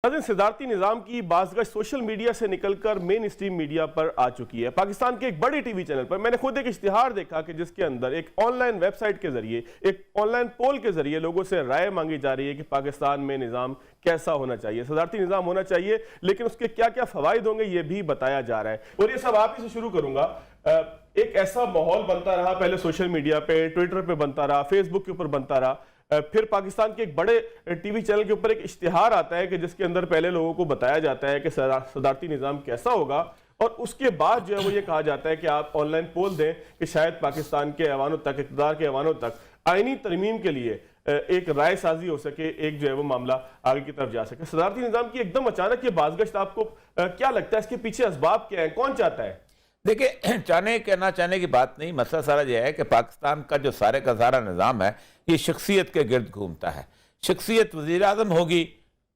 नाज़रीन, सदारती निज़ाम की बाज़गश्त social media से निकलकर मेन स्ट्रीम मीडिया पर आ चुकी है। पाकिस्तान के एक बड़े टीवी चैनल पर मैंने खुद एक इश्तिहार देखा कि जिसके अंदर एक ऑनलाइन वेबसाइट के जरिए, एक ऑनलाइन पोल के जरिए लोगों से राय मांगी जा रही है कि पाकिस्तान में निज़ाम कैसा होना चाहिए, सदारती निज़ाम होना चाहिए, लेकिन उसके क्या क्या फ़वाइद होंगे ये भी बताया जा रहा है। और ये सब आप ही से शुरू करूंगा। एक ऐसा माहौल बनता रहा, पहले सोशल मीडिया पे, ट्विटर पे बनता रहा, फेसबुक के ऊपर बनता रहा, फिर पाकिस्तान के एक बड़े टीवी चैनल के ऊपर एक इश्तिहार आता है कि जिसके अंदर पहले लोगों को बताया जाता है कि सदारती निज़ाम कैसा होगा, और उसके बाद जो है वो ये कहा जाता है कि आप ऑनलाइन पोल दें कि शायद पाकिस्तान के ऐवानों तक, इक़्तिदार के ऐवानों तक आईनी तरमीम के लिए एक राय साजी हो सके, एक जो है वो मामला आगे की तरफ जा सके। सदारती निज़ाम की एकदम अचानक ये बाज़गश्त, आपको क्या लगता है इसके पीछे असबाब क्या है, कौन चाहता है? देखिए, चाहने के ना चाहने की बात नहीं, मसला सारा यह है कि पाकिस्तान का जो सारे का सारा निज़ाम है ये शख्सियत के गिर्द घूमता है। शख्सियत वज़ीर आज़म होगी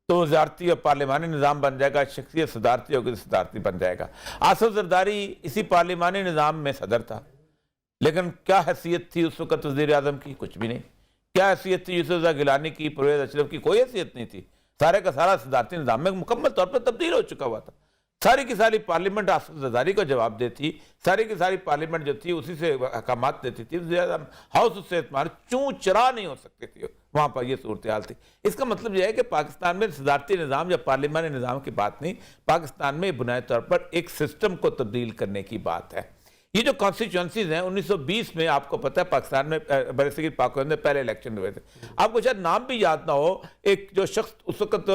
तो वज़ारती और पार्लिमानी निज़ाम बन जाएगा, शख्सियत सदारती होगी तो सदारती बन जाएगा। आसिफ ज़रदारी इसी पार्लिमानी निज़ाम में सदर था, लेकिन क्या हैसियत थी उस वक़्त वज़ीर आज़म की? कुछ भी नहीं। क्या हैसियत थी यूसुफ रज़ा गिलानी की, परवेज़ अशरफ की? कोई हैसियत नहीं थी। सारे का सारा सदारती निज़ाम में मुकम्मल तौर पर तब्दील हो चुका हुआ था। सारी की सारी पार्लियामेंट आसिफ ज़रदारी को जवाब देती, सारी की सारी पार्लियामेंट जो थी उसी से अहकामात देती थी। हाउस उससे चूँ चरा नहीं हो सकती थी, वहाँ पर यह सूरत हाल थी। इसका मतलब यह है कि पाकिस्तान में सदारती निज़ाम या पार्लिमानी निज़ाम की बात नहीं, पाकिस्तान में बुनियादी तौर पर एक सिस्टम को तब्दील करने की बात है। ये जो कॉन्स्टिट्यूंसीज हैं 1920 में, आपको पता है पाकिस्तान में बरसगीर पाकिस्तान में पहले इलेक्शन हुए थे। आपको शायद नाम भी याद ना हो, एक जो शख्स उस वक्त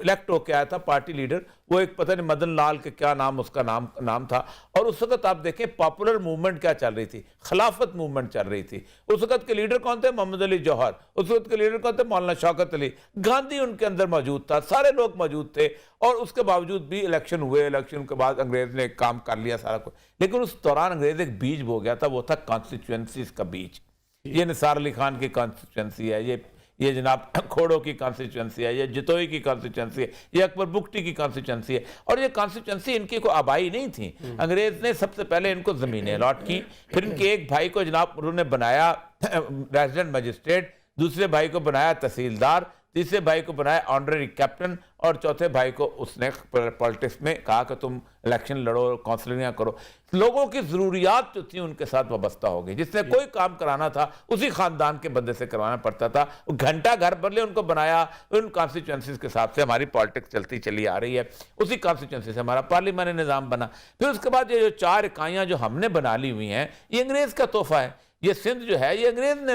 इलेक्ट होकर आया था पार्टी लीडर, वो एक पता नहीं मदन लाल के क्या नाम उसका नाम था। और उस वक्त आप देखें पॉपुलर मूवमेंट क्या चल रही थी, खिलाफत मूवमेंट चल रही थी। उस वक्त के लीडर कौन थे? मोहम्मद अली जौहर। उस वक्त के लीडर कौन थे? मौलाना शौकत अली। गांधी उनके अंदर मौजूद था, सारे लोग मौजूद थे, और उसके बावजूद भी इलेक्शन हुए। इलेक्शन के बाद अंग्रेज ने काम कर लिया सारा कुछ, लेकिन उस दौरान अंग्रेज एक बीज बो गया था, वो था कॉन्स्टिट्यूएंसीज का बीज। ये निसार अली खान की कॉन्स्टिट्यूएंसी है, ये जनाब खोड़ो की कॉन्स्टिट्यूएंसी है, ये जितोई की कॉन्स्टिट्यूएंसी है, ये अकबर बुगटी की कॉन्स्टिट्यूएंसी है। और ये कॉन्स्टिट्यूएंसी इनकी कोई आबाई नहीं थी। अंग्रेज ने सबसे पहले इनको जमीनें अलॉट की, फिर इनके एक भाई को जनाब उन्होंने बनाया रेजिडेंट मजिस्ट्रेट, दूसरे भाई को बनाया तहसीलदार, तीसरे भाई को बनाया ऑनररी कैप्टन, और चौथे भाई को उसने पॉलिटिक्स में कहा कि तुम इलेक्शन लड़ो, काउंसलिंग करो। लोगों की ज़रूरियात जो थी उनके साथ वाबस्ता हो गई। जिसने कोई काम कराना था उसी खानदान के बंदे से करवाना पड़ता था। घंटा घर बदले उनको बनाया, उन कॉन्स्टिट्यूंसीज के हिसाब से हमारी पॉलिटिक्स चलती चली आ रही है, उसी कॉन्स्टिट्यूंसी से हमारा पार्लियामानी निज़ाम बना। फिर उसके बाद ये जो 4 इकाइयाँ जो हमने बना ली हुई हैं, ये अंग्रेज़ का तोहफा है। ये सिंध जो है ये अंग्रेज ने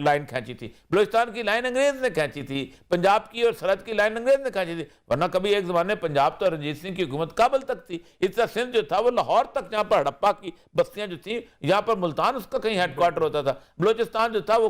लाइन खींची थी, बलूचिस्तान की लाइन अंग्रेज ने खींची थी, पंजाब की और सरहद की लाइन अंग्रेज ने खींची थी। वरना कभी एक ज़माने पंजाब तो रणजीत सिंह की हुकूमत काबल तक थी। इस तरह सिंध जो था वो लाहौर तक, जहाँ पर हड़प्पा की बस्तियाँ जो थी, यहाँ पर मुल्तान उसका कहीं हेडक्वार्टर होता था। बलूचिस्तान जो था वो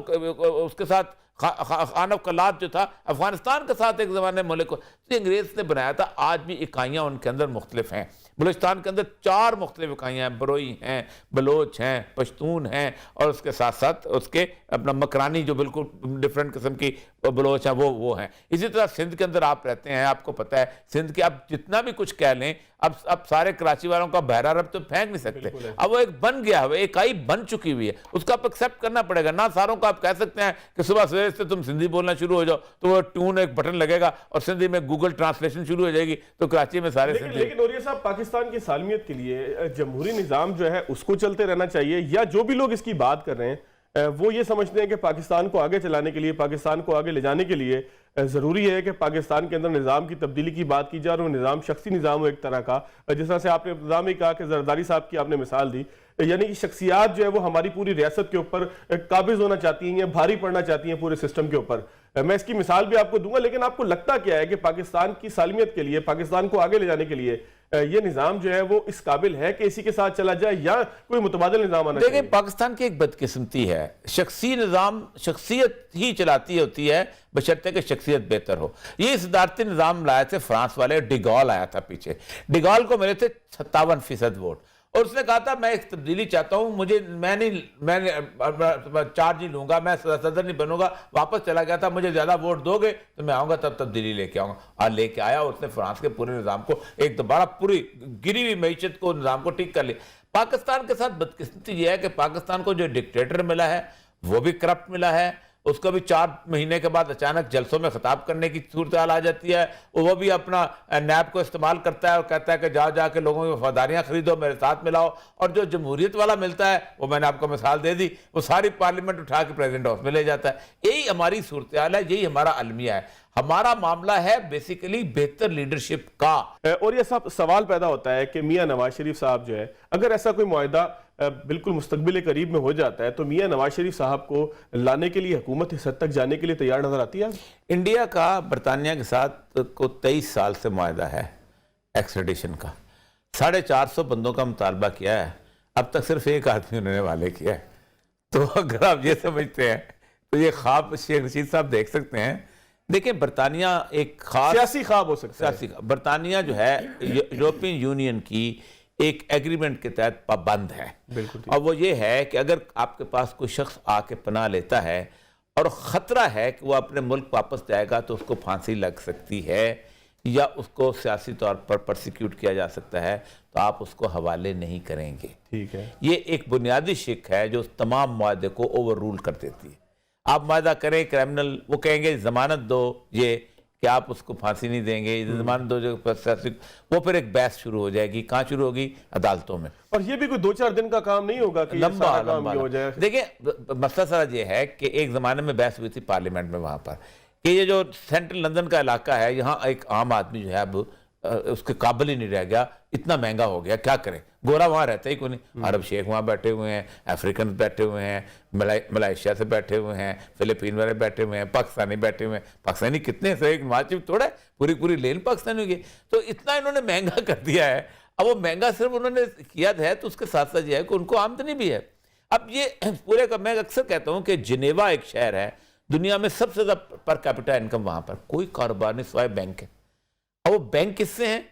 उसके साथ खान ऑफ कलात जो था अफगानिस्तान के साथ एक ज़माने मुल्क तो अंग्रेज ने बनाया था। आज भी इकाइयाँ उनके अंदर मुख्तलिफ हैं। बलूचिस्तान के अंदर 4 मुख्तलिफ इकाइयाँ हैं, बरोई हैं, बलोच हैं, पश्तून हैं, और उसके साथ साथ उसके अपना मकरानी जो बिल्कुल डिफरेंट किस्म की बलोच हैं वो हैं। इसी तरह सिंध के अंदर आप रहते हैं, आपको पता है सिंध के आप जितना भी कुछ कह लें, अब सारे कराची वालों का बहरा रब तो फेंक नहीं सकते। अब वो एक बन गया है, इकाई बन चुकी हुई है, उसका आप एक्सेप्ट करना पड़ेगा ना। सारों को आप कह सकते हैं कि सुबह सवेरे से तुम सिंधी बोलना शुरू हो जाओ तो वो ट्यून एक बटन लगेगा और सिंधी में गूगल ट्रांसलेशन शुरू हो जाएगी, तो कराची में सारे सिंधी। लेकिन नूरिया साहब, पाकिस्तान की सालमियत के लिए जमहूरी निज़ाम जो है उसको चलते रहना चाहिए, या जो भी लोग इसकी बात कर रहे हैं वो ये समझते हैं कि पाकिस्तान को आगे चलाने के लिए, पाकिस्तान को आगे ले जाने के लिए ज़रूरी है कि पाकिस्तान के अंदर निज़ाम की तब्दीली की बात की जाए, और वो निज़ाम शख्सी निज़ाम हो एक तरह का, जिस तरह से आपने इब्तिदा में कहा कि जरदारी साहब की आपने मिसाल दी, यानी कि शख्सियात जो है वो हमारी पूरी रियासत के ऊपर काबिज होना चाहती हैं, भारी पड़ना चाहती हैं पूरे सिस्टम के ऊपर। मैं इसकी मिसाल भी आपको दूंगा, लेकिन आपको लगता क्या है कि पाकिस्तान की सालमियत के लिए, पाकिस्तान को आगे ले जाने के लिए ये निज़ाम जो है वो इस काबिल है कि इसी के साथ चला जाए, या कोई मुतबादिल निज़ाम आना चाहिए? देखिए, पाकिस्तान की एक बदकिस्मती है, शख्सी निज़ाम शख्सियत ही चलाती होती है बशर्ते कि शख्सियत बेहतर हो। ये सदारती निज़ाम लाए थे फ्रांस वाले, डिगॉल आया था पीछे। डिगॉल को मिले थे 57% वोट, और उसने कहा था मैं एक तब्दीली चाहता हूं, मैं चार्ज नहीं लूंगा, मैं सदर नहीं बनूंगा, वापस चला गया था, मुझे ज्यादा वोट दोगे तो मैं आऊंगा, तब तब्दीली लेके आऊंगा। और लेके आया, उसने फ्रांस के पूरे निज़ाम को एक दोबारा पूरी गिरी हुई मैशत को, निज़ाम को ठीक कर लिया। पाकिस्तान के साथ बदकिस्मती यह है कि पाकिस्तान को जो डिक्टेटर मिला है वो भी करप्ट मिला है, उसको भी 4 महीने के बाद अचानक जलसों में खिताब करने की सूरत हाल आ जाती है। वो भी अपना नैब को इस्तेमाल करता है और कहता है कि जाके लोगों की वफादारियां खरीदो, मेरे साथ मिलाओ। और जो जमहूरियत वाला मिलता है वो मैंने आपको मिसाल दे दी, वो सारी पार्लियामेंट उठा के प्रेसिडेंट हाउस में ले जाता है। यही हमारी सूरत हाल है, यही हमारा अलमिया है। हमारा मामला है बेसिकली बेहतर लीडरशिप का। और ये सब सवाल पैदा होता है कि मियां नवाज शरीफ साहब जो है, अगर ऐसा कोई मुआहदा बिल्कुल मुस्तकबिल करीब में हो जाता है तो मियां नवाज शरीफ साहब को लाने के लिए हुकूमत इस हद तक जाने के लिए तैयार नजर आती है? इंडिया का बरतानिया के साथ को 23 साल से मुआहदा है एक्सट्रेडिशन का। 450 बंदों का मुतालबा किया है, अब तक सिर्फ एक आदमी उन्होंने वाले किया है। तो अगर आप ये समझते हैं तो ये ख्वाब शेख रशीद साहब देख सकते हैं। देखिए, बरतानिया एक खास सियासी ख्वाब हो सकता है। सियासी बरतानिया जो है यूरोपियन यूनियन की एक एग्रीमेंट के तहत पाबंद है। बिल्कुल। और वो ये है कि अगर आपके पास कोई शख्स आके पनाह लेता है और ख़तरा है कि वो अपने मुल्क वापस जाएगा तो उसको फांसी लग सकती है या उसको सियासी तौर पर प्रोसिक्यूट किया जा सकता है, तो आप उसको हवाले नहीं करेंगे। ठीक है। ये एक बुनियादी शिक है जो तमाम मुआहदे को ओवर रूल कर देती है। आप मुआहदा करें क्रिमिनल, वो कहेंगे जमानत दो, ये कि आप उसको फांसी नहीं देंगे, जमानत दो जो वो फिर एक बहस शुरू हो जाएगी। कहाँ शुरू होगी? अदालतों में। और ये भी कोई 2-4 दिन का काम नहीं होगा कि लंबा काम हो जाए। देखिए, मसला सारा ये है कि एक ज़माने में बहस हुई थी पार्लियामेंट में वहाँ पर कि ये जो सेंट्रल लंदन का इलाका है, यहाँ एक आम आदमी जो है अब उसके काबिल ही नहीं रह गया, इतना महंगा हो गया, क्या करें? गोरा वहाँ रहता ही कोई नहीं। अरब शेख वहाँ बैठे हुए हैं, अफ्रीकन बैठे हुए हैं, मलाइशिया से बैठे हुए हैं, फिलिपीन वाले बैठे हुए हैं, पाकिस्तानी बैठे हुए हैं। पाकिस्तानी कितने से एक नवाज शरीफ थोड़ा है, पूरी लेन पाकिस्तानी हो गई। तो इतना इन्होंने महंगा कर दिया है। अब वो महंगा सिर्फ उन्होंने किया है तो उसके साथ साथ ये है कि उनको आमदनी भी है। अब ये पूरे का, मैं अक्सर कहता हूँ कि जिनेवा एक शहर है, दुनिया में सबसे ज़्यादा पर कैपिटा इनकम वहाँ पर कोई कारोबार नहीं सिवाय बैंक है। अब वो बैंक किससे हैं?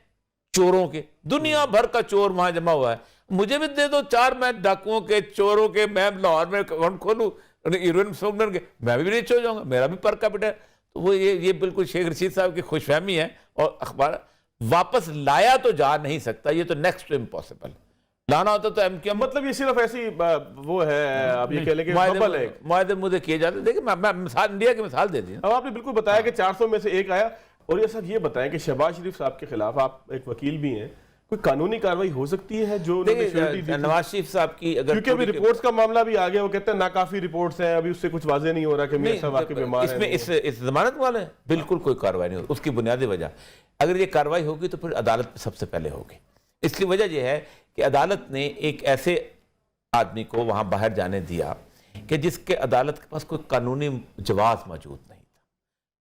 चोरों के। दुनिया भर का चोर वहां जमा हुआ है। मुझे भी दे दो 4, मैं डाकुओं के, चोरों के, मैं लाहौर में अकाउंट खोलूं, हीरोइन स्मगलर के, मैं भी रिच हो जाऊंगा, मेरा भी पर कैपिटा। तो वो ये बिल्कुल शेख रशीद साहब की खुशफहमी है। और अखबार वापस लाया तो जा नहीं सकता, ये तो नेक्स्ट टू इम्पॉसिबल। लाना होता तो एमक्यूएम, मतलब ये सिर्फ ऐसी वो है, आप ये कह लें कि बबल है। मुआहदे मुझे किए जाते। देखिए, मैं मिसाल इंडिया की मिसाल दे दी। अब आपने बिल्कुल बताया कि 400 में से एक आया। और ये सब ये बताएं कि शहबाज शरीफ साहब के खिलाफ, आप एक वकील भी हैं, कोई कानूनी कार्रवाई हो सकती है जो नवाज शरीफ साहब की? अगर क्योंकि अभी रिपोर्ट्स का मामला भी आ गया, वो कहते हैं नाकाफी रिपोर्ट्स हैं, अभी उससे कुछ वाजे नहीं हो रहा कि मियां साहब आपके बीमार हैं। इसमें इस जमानत वाले बिल्कुल कोई कार्रवाई नहीं होगी। उसकी बुनियादी वजह, अगर ये कार्रवाई होगी तो फिर अदालत में सबसे पहले होगी। इसलिए वजह यह है कि अदालत ने एक ऐसे आदमी को वहां बाहर जाने दिया कि जिसके अदालत के पास कोई कानूनी जवाब मौजूद नहीं था।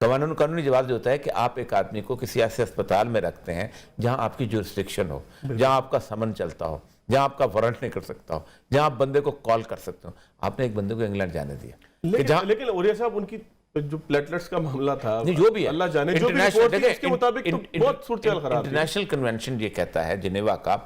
कानूनी जवाब जो होता है कि आप एक आदमी को किसी ऐसे अस्पताल में रखते हैं जहां आपकी जुरिस्डिक्शन हो, जहां आपका समन चलता हो, जहां आपका वारंट नहीं कर सकता हो, जहां आप बंदे को कॉल कर सकते हो। आपने एक बंदे को इंग्लैंड जाने दिया। लेकिन ओरिया साहब, उनकी जो प्लेटलेट्स का मामला था, जो भी है, अल्लाह जाने, जो भी रिपोर्ट थी उसके मुताबिक तो बहुत सूरत हाल खराब थी। इंटरनेशनल कन्वेंशन ये कहता है जिनेवा का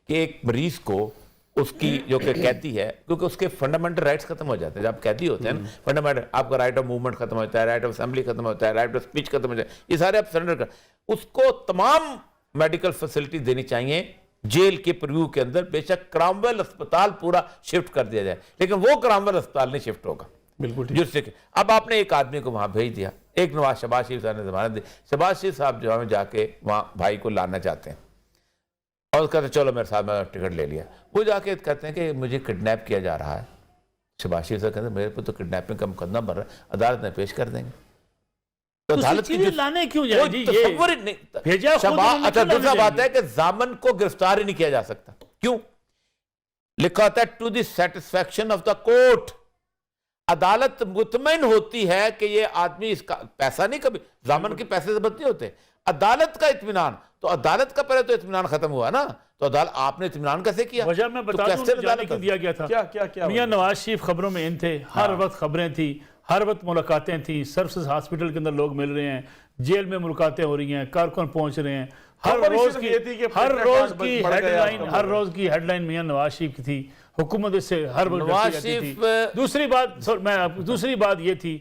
कि एक मरीज को उसकी जो कि कैदी है, क्योंकि उसके फंडामेंटल राइट्स खत्म हो जाते हैं जब कैदी होते हैं ना, फंडामेंटल, आपका राइट ऑफ मूवमेंट खत्म होता है, राइट ऑफ असेंबली खत्म होता है, राइट ऑफ स्पीच खत्म हो जाता है, ये सारे आप सरेंडर कर, उसको तमाम मेडिकल फैसिलिटी देनी चाहिए जेल के प्रिव्यू के अंदर। बेशक क्रामवेल अस्पताल पूरा शिफ्ट कर दिया जाए, लेकिन वो क्रामवेल अस्पताल नहीं शिफ्ट होगा। बिल्कुल ठीक। अब आपने एक आदमी को वहां भेज दिया, एक नवाज शहबाज शरीफ साहब ने जमानत दी। शहबाज शरीफ साहब जो हमें जाके वहां भाई को लाना चाहते हैं और कहते हैं चलो मेरे साथ, मैं टिकट ले लिया। वो जाके कहते हैं कि मुझे किडनैप किया जा रहा है। शहबाज शरीफ साहब कहते हैं मेरे पे तो किडनैपिंग का मुकदमा भर रहा है, अदालत में पेश कर देंगे। तो अदालत की लाने क्यों जाए जी? तसव्वुर नहीं भेजा। अच्छा, दूसरा बात है कि जामन को गिरफ्तार ही नहीं किया जा सकता। क्यों? लिखा होता है to the satisfaction of the court. अदालत मुतमईन होती है कि ये आदमी, इसका पैसा नहीं, कभी जामन के पैसे से बच नहीं होते, अदालत का इत्मीनान। तो अदालत का पहले तो इत्मीनान खत्म हुआ ना, तो अदालत आपने इत्मीनान कैसे किया? वजह मैं बता दूं, जाने क्यों दिया गया था। क्या मियां नवाज शरीफ खबरों में इन थे, हर वक्त खबरें थी, हर वक्त मुलाकातें थी, सर्विसेज हॉस्पिटल के अंदर लोग मिल रहे हैं, जेल में मुलाकातें हो रही हैं, कारकुन पहुंच रहे हैं, हर रोज की हेडलाइन मियां नवाज शरीफ की थी, हुकूमत से हर वक्त थी। दूसरी बात ये थी,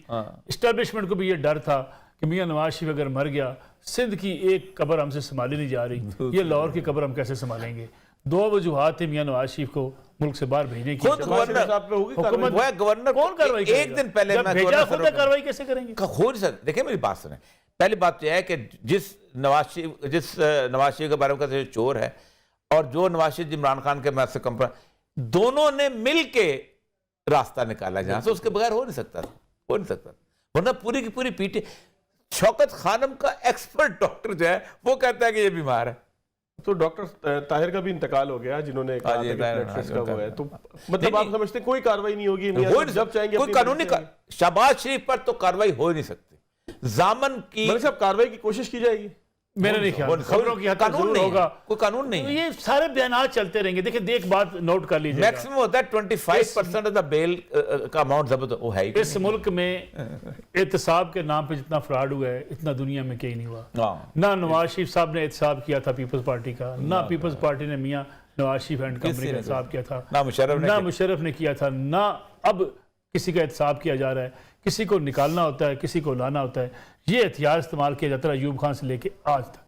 इस्टेब्लिशमेंट को भी ये डर था कि मियां नवाज शरीफ अगर मर गया, सिंध की एक कब्र हमसे संभाली नहीं जा रही, ये लाहौर की कब्र हम कैसे संभालेंगे। 2 वजूहात थे मियां नवाज शरीफ को मुल्क से बाहर भेजने की खुद गवर्नर साहब पे होगी हुकूमत- वो है गवर्नर कौन कार्रवाई एक करेगा? दिन पहले जब मैं भेजा गवर्नर खुद है, साहब कार्रवाई कैसे करेंगे? हो नहीं सकता। देखिए मेरी बात सुने, पहली बात तो यह है कि जिस नवाज शरीफ के बारे में कहते हैं चोर है और जो नवाज शरीफ इमरान खान के मैच से कंपेयर, दोनों ने मिल के रास्ता निकाला जहां से, उसके बगैर हो नहीं सकता था, हो नहीं सकता। वरना पूरी की पूरी पीटी, शौकत खानम का एक्सपर्ट डॉक्टर जो है वो कहता है कि ये बीमार है। तो डॉक्टर ताहिर का भी इंतकाल हो गया, जिन्होंने कहा था कि ब्लड टेस्ट का वो है, तो मतलब आप समझते हैं कोई कार्रवाई नहीं होगी? जब चाहेंगे कोई कानूनी शहबाज शरीफ पर तो कार्रवाई हो ही नहीं सकती। जामन की मलिक साहब कार्रवाई की कोशिश की जाएगी? मेरा नहीं ख्याल, खबरों की हद तक कानून जरूर नहीं होगा। कोई कानून नहीं तो है। ये सारे बयान चलते रहेंगे। देखिए एक बात नोट कर लीजिए, मैक्सिमम होता है 25% ऑफ द बेल का अमाउंट जब्त वो है ही इस मुल्क में एहतसाब के नाम पे जितना फ्रॉड हुआ है इतना दुनिया में कहीं नहीं हुआ। हाँ। ना नवाज शरीफ साहब ने एहतसाब किया था पीपल्स पार्टी का, ना पीपल्स पार्टी ने मियां नवाज शरीफ एंड कंपनी का एहतसाब किया था, ना मुशर्रफ ने किया था, ना अब किसी का एहतसाब किया जा रहा है। किसी को निकालना होता है, किसी को लाना होता है। ये हथियार इस्तेमाल किया जाता है अयूब खान से लेके आज तक।